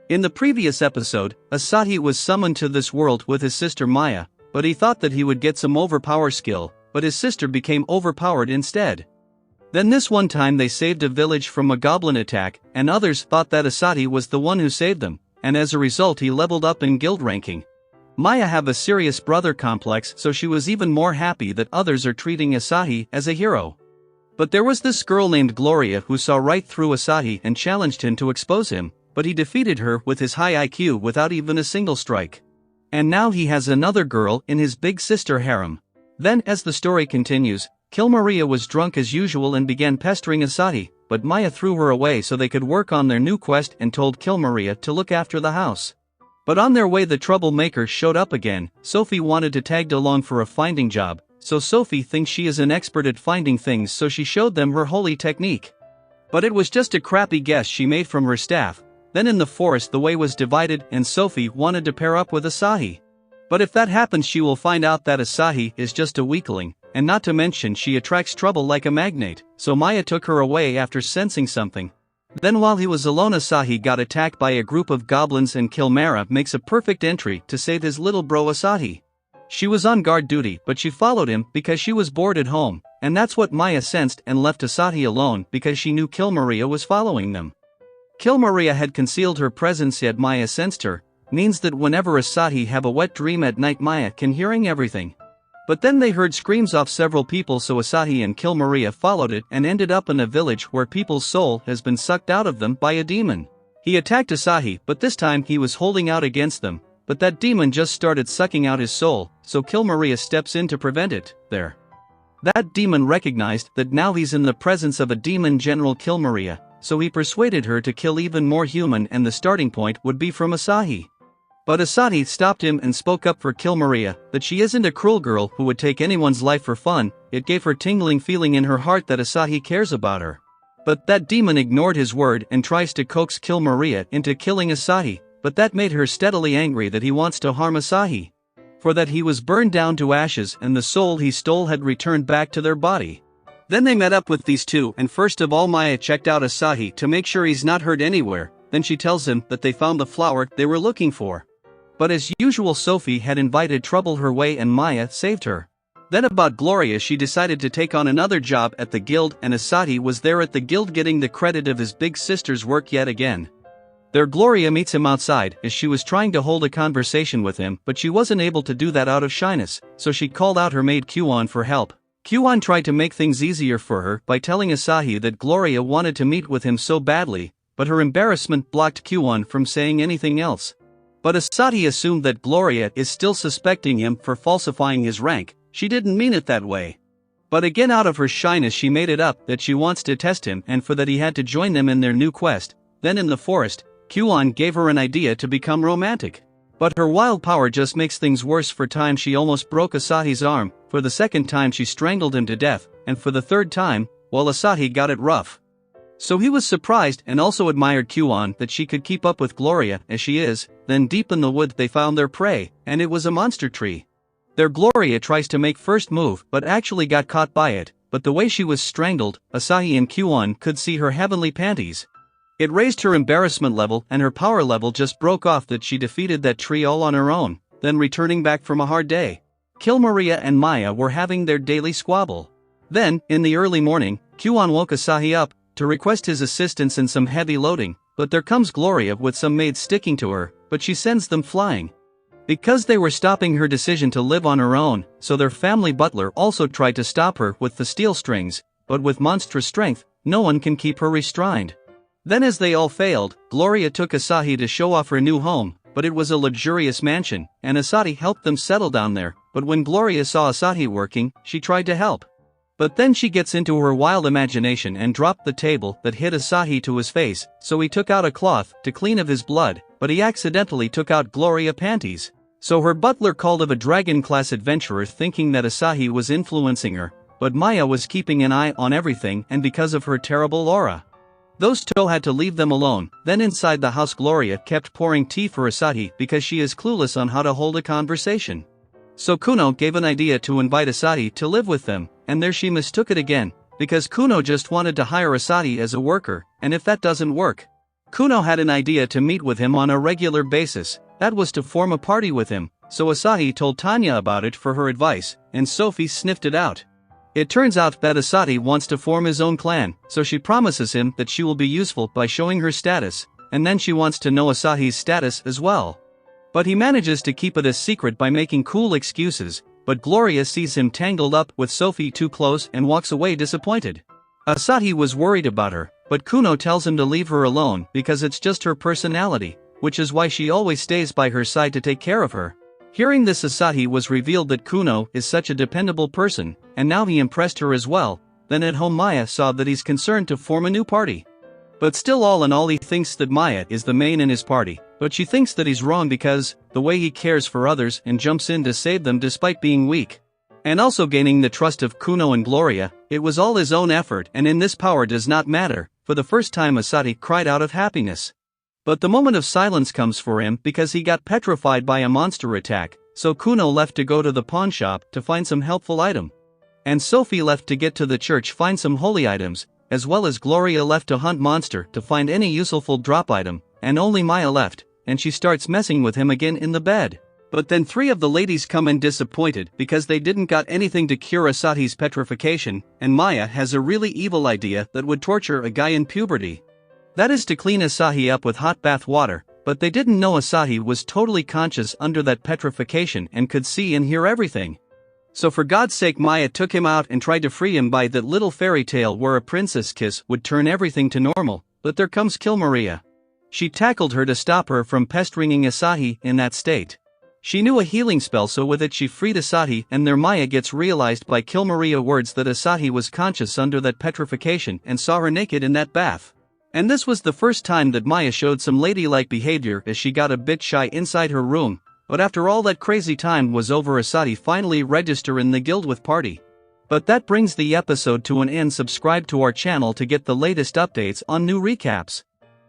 In the previous episode, Asahi was summoned to this world with his sister Maya, but he thought that he would get some overpower skill, but his sister became overpowered instead. Then this one time they saved a village from a goblin attack, and others thought that Asahi was the one who saved them, and as a result he leveled up in guild ranking. Maya have a serious brother complex, so she was even more happy that others are treating Asahi as a hero. But there was this girl named Gloria who saw right through Asahi and challenged him to expose him, but he defeated her with his high IQ without even a single strike. And now he has another girl in his big sister harem. Then as the story continues, Kill Maria was drunk as usual and began pestering Asahi, but Maya threw her away so they could work on their new quest and told Kill Maria to look after the house. But on their way the troublemaker showed up again. Sophie wanted to tag along for a finding job, so Sophie thinks she is an expert at finding things, so she showed them her holy technique. But it was just a crappy guess she made from her staff. Then in the forest the way was divided and Sophie wanted to pair up with Asahi. But if that happens she will find out that Asahi is just a weakling, and not to mention she attracts trouble like a magnet, so Maya took her away after sensing something. Then while he was alone Asahi got attacked by a group of goblins and Kilmara makes a perfect entry to save his little bro Asahi. She was on guard duty but she followed him because she was bored at home, and that's what Maya sensed and left Asahi alone because she knew Kill Maria was following them. Kill Maria had concealed her presence yet Maya sensed her, means that whenever Asahi have a wet dream at night Maya can hearing everything. But then they heard screams off several people so Asahi and Kill Maria followed it and ended up in a village where people's soul has been sucked out of them by a demon. He attacked Asahi but this time he was holding out against them, but that demon just started sucking out his soul, so Kill Maria steps in to prevent it. That demon recognized that now he's in the presence of a demon General Kill Maria, so he persuaded her to kill even more human and the starting point would be from Asahi. But Asahi stopped him and spoke up for Kill Maria, that she isn't a cruel girl who would take anyone's life for fun. It gave her tingling feeling in her heart that Asahi cares about her. But that demon ignored his word and tries to coax Kill Maria into killing Asahi, but that made her steadily angry that he wants to harm Asahi. For that he was burned down to ashes and the soul he stole had returned back to their body. Then they met up with these two and first of all Maya checked out Asahi to make sure he's not hurt anywhere, then she tells him that they found the flower they were looking for. But as usual Sophie had invited trouble her way and Maya saved her. Then about Gloria she decided to take on another job at the guild and Asahi was there at the guild getting the credit of his big sister's work yet again. There Gloria meets him outside as she was trying to hold a conversation with him but she wasn't able to do that out of shyness, so she called out her maid Kuon for help. Kuon tried to make things easier for her by telling Asahi that Gloria wanted to meet with him so badly, but her embarrassment blocked Kuon from saying anything else. But Asahi assumed that Gloria is still suspecting him for falsifying his rank. She didn't mean it that way. But again out of her shyness she made it up that she wants to test him and for that he had to join them in their new quest. Then in the forest, Kuon gave her an idea to become romantic. But her wild power just makes things worse. For time she almost broke Asahi's arm, for the second time she strangled him to death, and for the third time, well Asahi got it rough. So he was surprised and also admired Kuon that she could keep up with Gloria as she is. Then deep in the wood they found their prey, and it was a monster tree. There Gloria tries to make first move but actually got caught by it, but the way she was strangled, Asahi and Kuon could see her heavenly panties. It raised her embarrassment level and her power level just broke off that she defeated that tree all on her own, then returning back from a hard day. Kill Maria and Maya were having their daily squabble. Then, in the early morning, Kuon woke Asahi up to request his assistance in some heavy loading, but there comes Gloria with some maids sticking to her, but she sends them flying. Because they were stopping her decision to live on her own, so their family butler also tried to stop her with the steel strings, but with monstrous strength, no one can keep her restrained. Then as they all failed, Gloria took Asahi to show off her new home, but it was a luxurious mansion, and Asahi helped them settle down there, but when Gloria saw Asahi working, she tried to help. But then she gets into her wild imagination and dropped the table that hit Asahi to his face, so he took out a cloth to clean of his blood, but he accidentally took out Gloria panties. So her butler called of a dragon-class adventurer thinking that Asahi was influencing her, but Maya was keeping an eye on everything and because of her terrible aura. Those two had to leave them alone. Then inside the house Gloria kept pouring tea for Asahi because she is clueless on how to hold a conversation. So Kuno gave an idea to invite Asahi to live with them, and there she mistook it again, because Kuno just wanted to hire Asahi as a worker, and if that doesn't work, Kuno had an idea to meet with him on a regular basis, that was to form a party with him, so Asahi told Tanya about it for her advice, and Sophie sniffed it out. It turns out that Asahi wants to form his own clan, so she promises him that she will be useful by showing her status, and then she wants to know Asahi's status as well. But he manages to keep it a secret by making cool excuses, but Gloria sees him tangled up with Sophie too close and walks away disappointed. Asahi was worried about her, but Kuno tells him to leave her alone because it's just her personality, which is why she always stays by her side to take care of her. Hearing this, Asahi was revealed that Kuno is such a dependable person, and now he impressed her as well. Then at home Maya saw that he's concerned to form a new party. But still, all in all, he thinks that Maya is the main in his party, but she thinks that he's wrong because the way he cares for others and jumps in to save them despite being weak. And also gaining the trust of Kuno and Gloria, it was all his own effort, and in this power does not matter. For the first time Asahi cried out of happiness. But the moment of silence comes for him because he got petrified by a monster attack, so Kuno left to go to the pawn shop to find some helpful item. And Sophie left to get to the church find some holy items, as well as Gloria left to hunt monster to find any useful drop item, and only Maya left, and she starts messing with him again in the bed. But then 3 of the ladies come in disappointed because they didn't got anything to cure Asahi's petrification, and Maya has a really evil idea that would torture a guy in puberty. That is to clean Asahi up with hot bath water, but they didn't know Asahi was totally conscious under that petrification and could see and hear everything. So for God's sake Maya took him out and tried to free him by that little fairy tale where a princess kiss would turn everything to normal, but there comes Kill Maria. She tackled her to stop her from pestering Asahi in that state. She knew a healing spell, so with it she freed Asahi, and there Maya gets realized by Kill Maria words that Asahi was conscious under that petrification and saw her naked in that bath. And this was the first time that Maya showed some ladylike behavior as she got a bit shy inside her room, but after all that crazy time was over Asahi finally registered in the guild with party. But that brings the episode to an end. Subscribe to our channel to get the latest updates on new recaps.